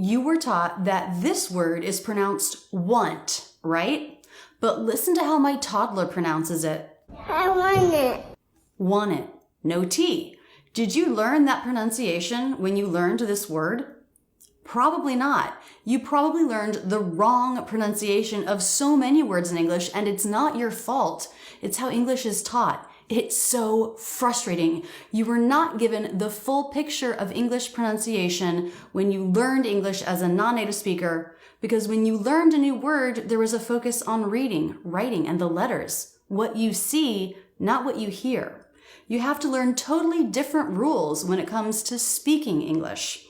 You were taught that this word is pronounced want, right? But listen to how my toddler pronounces it. I want it. Want it. No T. Did you learn that pronunciation when you learned this word? Probably not. You probably learned the wrong pronunciation of so many words in English, and it's not your fault. It's how English is taught. It's so frustrating. You were not given the full picture of English pronunciation when you learned English as a non-native speaker, because when you learned a new word, there was a focus on reading, writing, and the letters. What you see, not what you hear. You have to learn totally different rules when it comes to speaking English.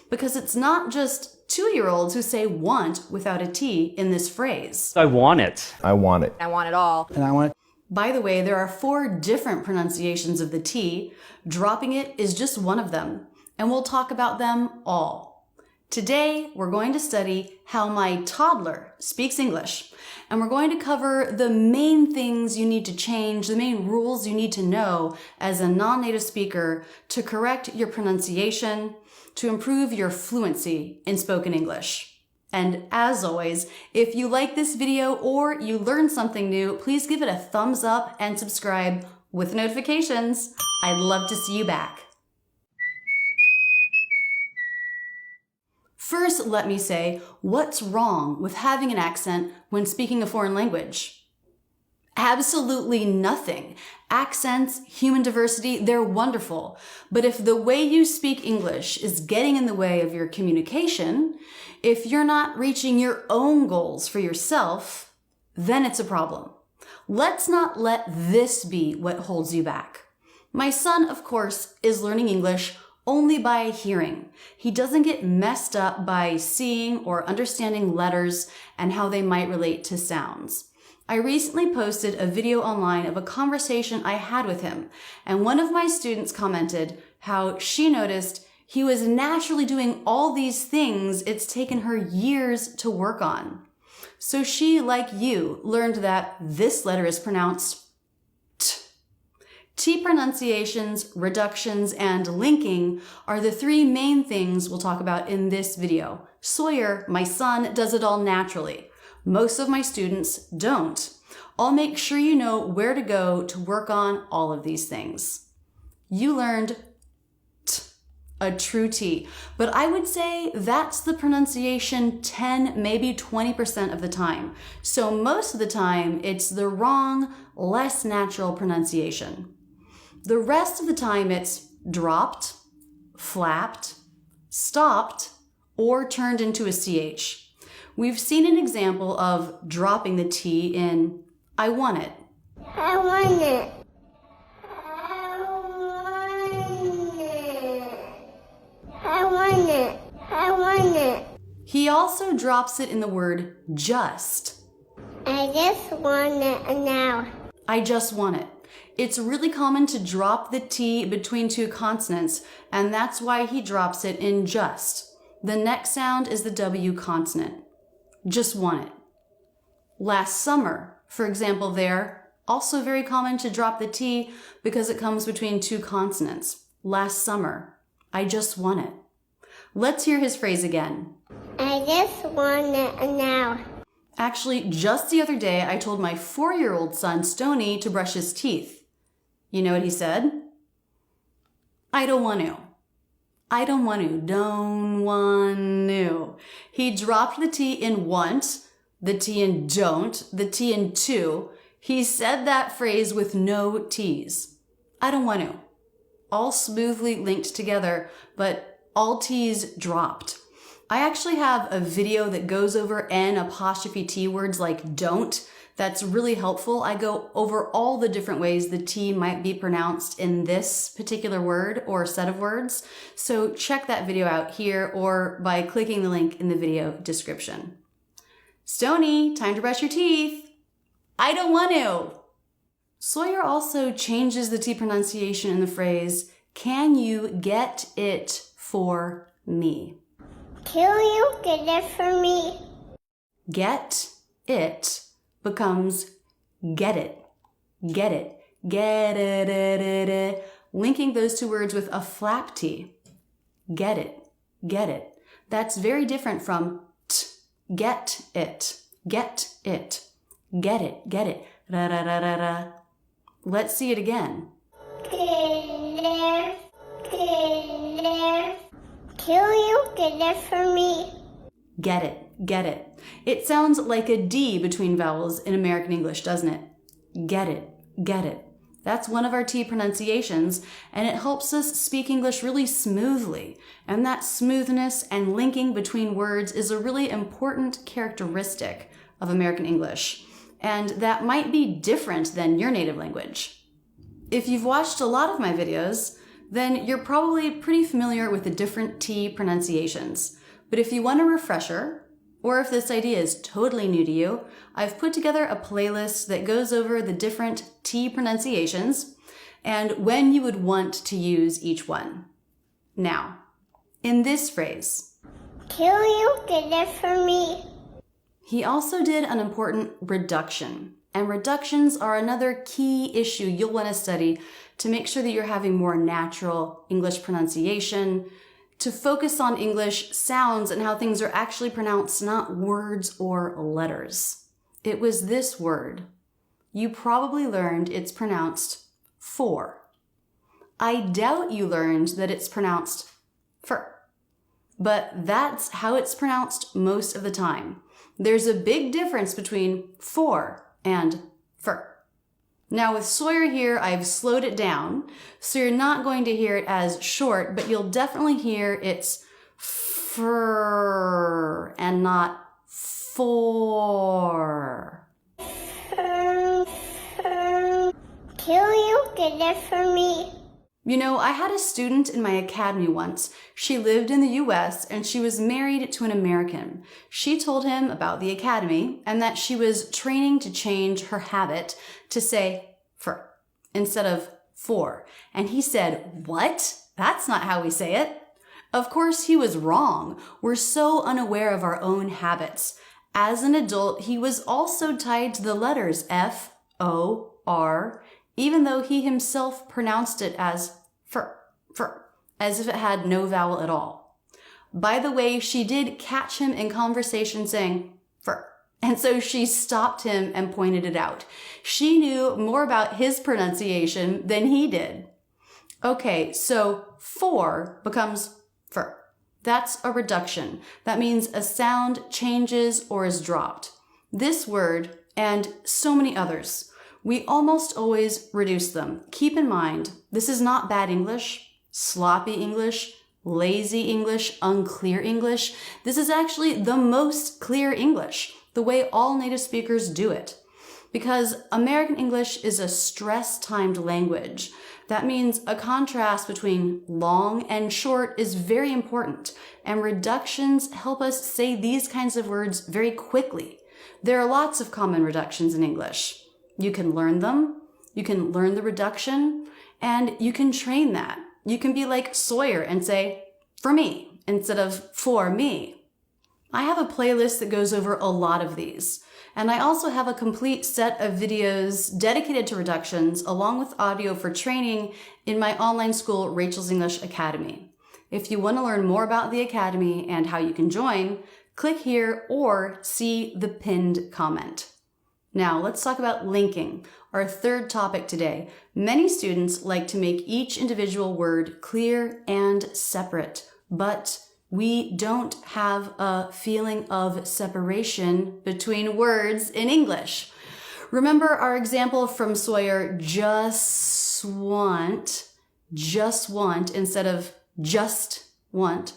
Because it's not just 2-year-olds who say want without a T in this phrase. I want it. I want it. I want it all. And I want it. By the way, there are 4 different pronunciations of the T. Dropping it is just one of them, and we'll talk about them all. Today, we're going to study how my toddler speaks English, and we're going to cover the main things you need to change, the main rules you need to know as a non-native speaker to correct your pronunciation, to improve your fluency in spoken English. And as always, if you like this video or you learned something new, please give it a thumbs up and subscribe with notifications. I'd love to see you back. First, let me say, what's wrong with having an accent when speaking a foreign language? Absolutely nothing. Accents, human diversity, they're wonderful. But if the way you speak English is getting in the way of your communication, if you're not reaching your own goals for yourself, then it's a problem. Let's not let this be what holds you back. My son, of course, is learning English only by hearing. He doesn't get messed up by seeing or understanding letters and how they might relate to sounds. I recently posted a video online of a conversation I had with him, and one of my students commented how she noticed he was naturally doing all these things it's taken her years to work on. So she, like you, learned that this letter is pronounced T. T pronunciations, reductions, and linking are the 3 main things we'll talk about in this video. Sawyer, my son, does it all naturally. Most of my students don't. I'll make sure you know where to go to work on all of these things. You learned T, a true T, but I would say that's the pronunciation 10, maybe 20% of the time. So most of the time, it's the wrong, less natural pronunciation. The rest of the time, it's dropped, flapped, stopped, or turned into a CH. We've seen an example of dropping the T in I want it. I want it. I want it. I want it. I want it. He also drops it in the word just. I just want it now. I just want it. It's really common to drop the T between 2 consonants, and that's why he drops it in just. The next sound is the W consonant. Just want it. Last summer, for example there, also very common to drop the T because it comes between 2 consonants. Last summer. I just want it. Let's hear his phrase again. I just want it now. Actually, just the other day, I told my 4-year-old son, Stony, to brush his teeth. You know what he said? I don't want to. I don't want to. Don't want to. He dropped the T in want, the T in don't, the T in to. He said that phrase with no T's. I don't want to. All smoothly linked together, but all T's dropped. I actually have a video that goes over N''T words like don't. That's really helpful. I go over all the different ways the T might be pronounced in this particular word or set of words. So check that video out here or by clicking the link in the video description. Stony, time to brush your teeth. I don't want to. Sawyer also changes the T pronunciation in the phrase, can you get it for me? Can you get it for me? Get it becomes get it, get it, get it, linking those 2 words with a flap T. Get it, get it. That's very different from t, get it, get it, get it, get it, ra ra ra ra ra. Let's see it again. Get there. Get there. Can you get it for me? Get it, get it. It sounds like a D between vowels in American English, doesn't it? Get it, get it. That's one of our T pronunciations, and it helps us speak English really smoothly. And that smoothness and linking between words is a really important characteristic of American English. And that might be different than your native language. If you've watched a lot of my videos, then you're probably pretty familiar with the different T pronunciations. But if you want a refresher, or if this idea is totally new to you, I've put together a playlist that goes over the different T pronunciations and when you would want to use each one. Now, in this phrase, Can you get it for me? he also did an important reduction. And reductions are another key issue you'll want to study to make sure that you're having more natural English pronunciation, to focus on English sounds and how things are actually pronounced, not words or letters. It was this word. You probably learned it's pronounced for. I doubt you learned that it's pronounced fur. But that's how it's pronounced most of the time. There's a big difference between for and fur. Now with Sawyer here, I've slowed it down, so you're not going to hear it as short, but you'll definitely hear it's fur and not for. Can you get it for me? You know, I had a student in my academy once. She lived in the US and she was married to an American. She told him about the academy and that she was training to change her habit to say fur instead of for. And he said, "What? That's not how we say it." Of course, he was wrong. We're so unaware of our own habits. As an adult, he was also tied to the letters F, O, R, even though he himself pronounced it as fur, as if it had no vowel at all. By the way, she did catch him in conversation saying fur, and so she stopped him and pointed it out. She knew more about his pronunciation than he did. Okay, so for becomes fur. That's a reduction. That means a sound changes or is dropped. This word, and so many others, we almost always reduce them. Keep in mind, this is not bad English, sloppy English, lazy English, unclear English. This is actually the most clear English, the way all native speakers do it. Because American English is a stress-timed language. That means a contrast between long and short is very important, and reductions help us say these kinds of words very quickly. There are lots of common reductions in English. You can learn them, you can learn the reduction, and you can train that. You can be like Sawyer and say, for me, instead of for me. I have a playlist that goes over a lot of these, and I also have a complete set of videos dedicated to reductions along with audio for training in my online school, Rachel's English Academy. If you want to learn more about the Academy and how you can join, click here or see the pinned comment. Now, let's talk about linking, our third topic today. Many students like to make each individual word clear and separate, but we don't have a feeling of separation between words in English. Remember our example from Sawyer, just want, instead of just want.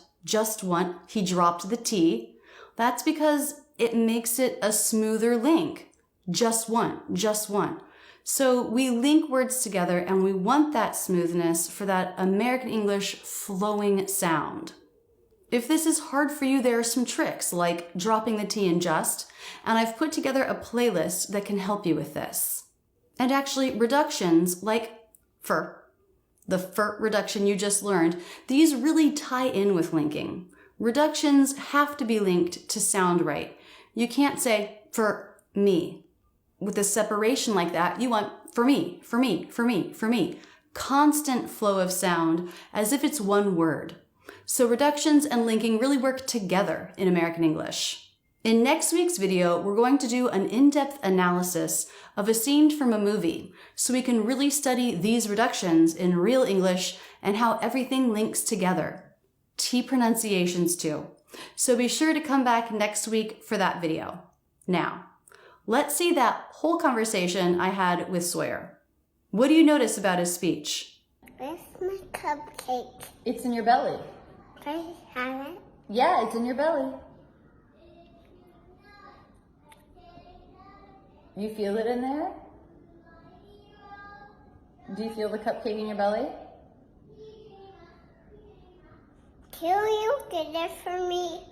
He dropped the T. That's because it makes it a smoother link. Just want. So we link words together and we want that smoothness for that American English flowing sound. If this is hard for you, there are some tricks like dropping the T in just, and I've put together a playlist that can help you with this. And actually, reductions like fur, the fur reduction you just learned, these really tie in with linking. Reductions have to be linked to sound right. You can't say for me. With a separation like that, you want for me, for me, for me, for me. Constant flow of sound as if it's one word. So reductions and linking really work together in American English. In next week's video, we're going to do an in-depth analysis of a scene from a movie so we can really study these reductions in real English and how everything links together. T pronunciations too. So be sure to come back next week for that video. Now, let's see that whole conversation I had with Sawyer. What do you notice about his speech? Where's my cupcake? It's in your belly. Can I have it? Yeah, it's in your belly. You feel it in there? Do you feel the cupcake in your belly? Can you get it for me?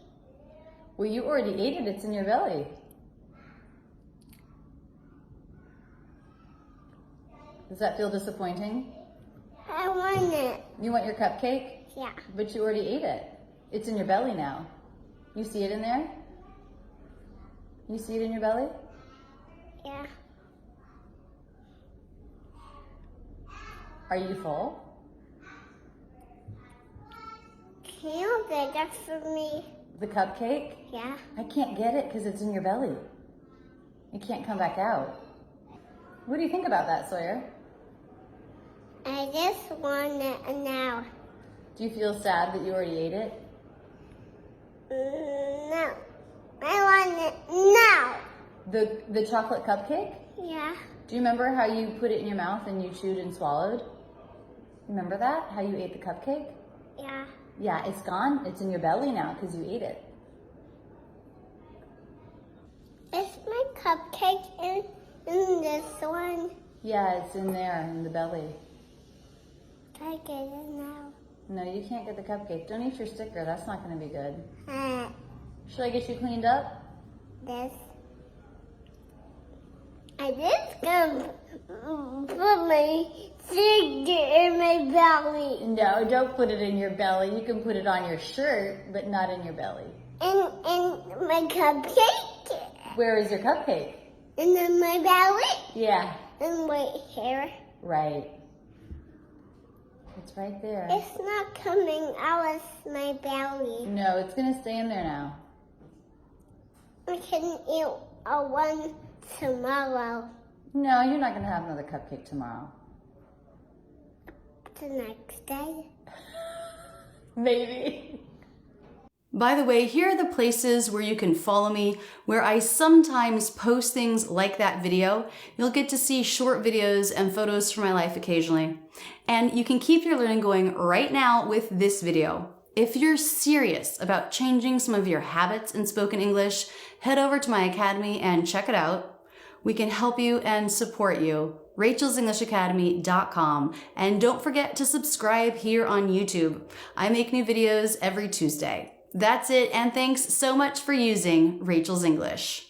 Well, you already ate it. It's in your belly. Does that feel disappointing? I want it. You want your cupcake? Yeah. But you already ate it. It's in your belly now. You see it in there? You see it in your belly? Yeah. Are you full? Can you get it for me? The cupcake? Yeah. I can't get it because it's in your belly. It can't come back out. What do you think about that, Sawyer? I just want it now. Do you feel sad that you already ate it? No. I want it now. The chocolate cupcake? Yeah. Do you remember how you put it in your mouth and you chewed and swallowed? Remember that? How you ate the cupcake? Yeah. Yeah, it's gone. It's in your belly now because you ate it. Is my cupcake in this one? Yeah, it's in there in the belly. Can I get it now? No, you can't get the cupcake. Don't eat your sticker. That's not going to be good. Uh, Should I get you cleaned up? this. I just gonna put my finger in my belly. No, don't put it in your belly. You can put it on your shirt, but not in your belly. And my cupcake. Where is your cupcake? And then my belly. Yeah, And my hair. right. It's right there. It's not coming out of my belly. No, it's going to stay in there now. I can eat one tomorrow. No, you're not going to have another cupcake tomorrow. The next day. Maybe. By the way, here are the places where you can follow me, where I sometimes post things like that video. You'll get to see short videos and photos from my life occasionally. And you can keep your learning going right now with this video. If you're serious about changing some of your habits in spoken English, head over to my academy and check it out. We can help you and support you. Rachel'sEnglishAcademy.com. And don't forget to subscribe here on YouTube. I make new videos every Tuesday. That's it, and thanks so much for using Rachel's English.